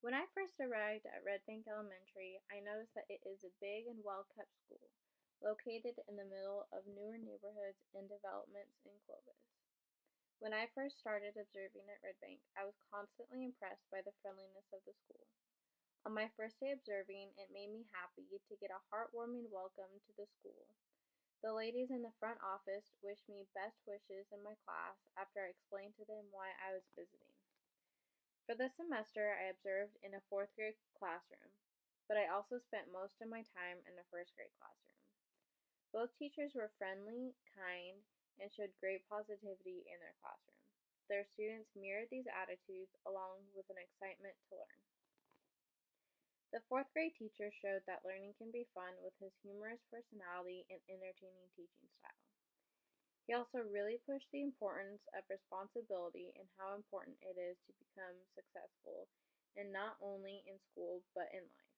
When I first arrived at Red Bank Elementary, I noticed that it is a big and well kept school, located in the middle of newer neighborhoods and developments in Clovis. When I first started observing at Red Bank, I was constantly impressed by the friendliness of the school. On my first day observing, it made me happy to get a heartwarming welcome to the school. The ladies in the front office wished me best wishes in my class after I explained to them why I was visiting. For the semester, I observed in a fourth grade classroom, but I also spent most of my time in a first grade classroom. Both teachers were friendly, kind, and showed great positivity in their classroom. Their students mirrored these attitudes along with an excitement to learn. The fourth grade teacher showed that learning can be fun with his humorous personality and entertaining teaching style. He also really pushed the importance of responsibility and how important it is to become successful, and not only in school but in life.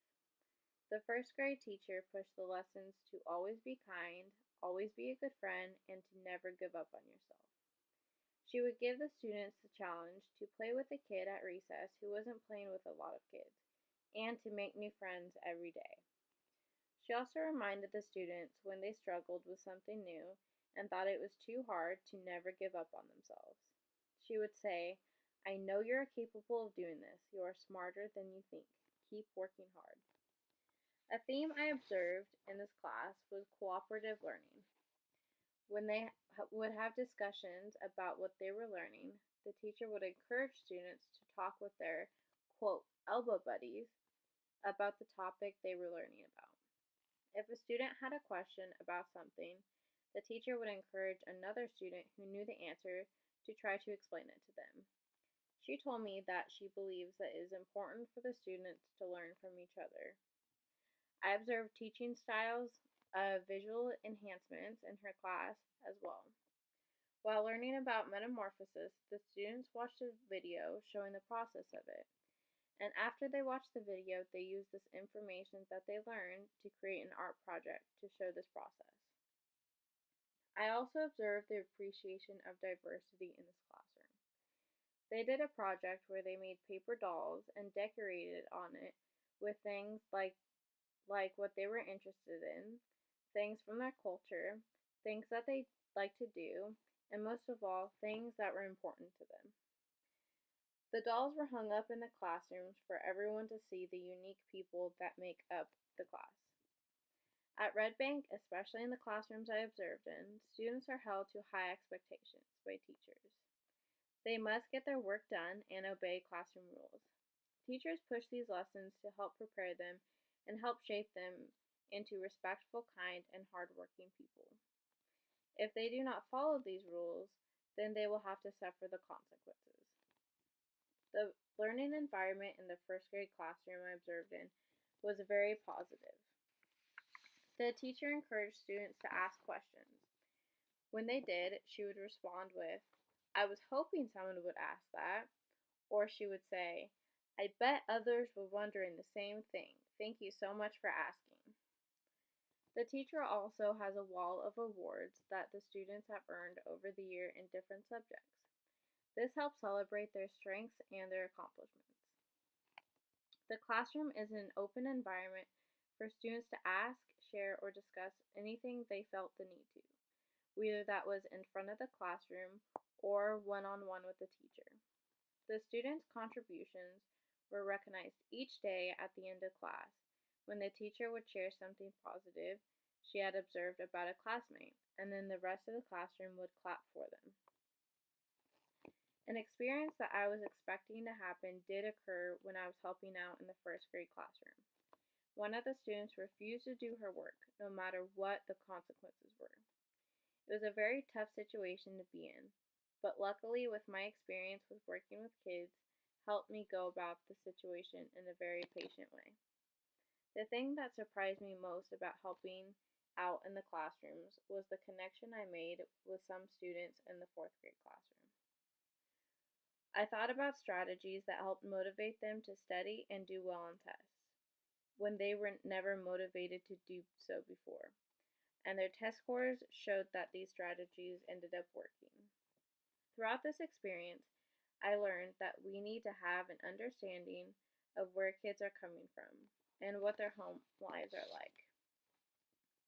The first grade teacher pushed the lessons to always be kind, always be a good friend, and to never give up on yourself. She would give the students the challenge to play with a kid at recess who wasn't playing with a lot of kids, and to make new friends every day. She also reminded the students when they struggled with something new and thought it was too hard to never give up on themselves. She would say, "I know you are capable of doing this. You are smarter than you think. Keep working hard." A theme I observed in this class was cooperative learning. When they would have discussions about what they were learning, the teacher would encourage students to talk with their, quote, elbow buddies about the topic they were learning about. If a student had a question about something, the teacher would encourage another student who knew the answer to try to explain it to them. She told me that she believes that it is important for the students to learn from each other. I observed teaching styles of visual enhancements in her class as well. While learning about metamorphosis, the students watched a video showing the process of it. And after they watched the video, they used this information that they learned to create an art project to show this process. I also observed the appreciation of diversity in this classroom. They did a project where they made paper dolls and decorated on it with things like what they were interested in, things from their culture, things that they like to do, and most of all, things that were important to them. The dolls were hung up in the classrooms for everyone to see the unique people that make up the class. At Red Bank, especially in the classrooms I observed in, students are held to high expectations by teachers. They must get their work done and obey classroom rules. Teachers push these lessons to help prepare them and help shape them into respectful, kind, and hardworking people. If they do not follow these rules, then they will have to suffer the consequences. The learning environment in the first grade classroom I observed in was very positive. The teacher encouraged students to ask questions. When they did, she would respond with, "I was hoping someone would ask that." Or she would say, "I bet others were wondering the same thing. Thank you so much for asking." The teacher also has a wall of awards that the students have earned over the year in different subjects. This helps celebrate their strengths and their accomplishments. The classroom is an open environment for students to ask, share, or discuss anything they felt the need to, whether that was in front of the classroom or one-on-one with the teacher. The students' contributions were recognized each day at the end of class, when the teacher would share something positive she had observed about a classmate, and then the rest of the classroom would clap for them. An experience that I was expecting to happen did occur when I was helping out in the first grade classroom. One of the students refused to do her work, no matter what the consequences were. It was a very tough situation to be in, but luckily with my experience with working with kids helped me go about the situation in a very patient way. The thing that surprised me most about helping out in the classrooms was the connection I made with some students in the fourth grade classroom. I thought about strategies that helped motivate them to study and do well on tests, when they were never motivated to do so before, and their test scores showed that these strategies ended up working. Throughout this experience, I learned that we need to have an understanding of where kids are coming from and what their home lives are like.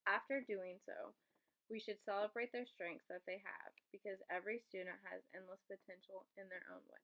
After doing so, we should celebrate their strengths that they have because every student has endless potential in their own way.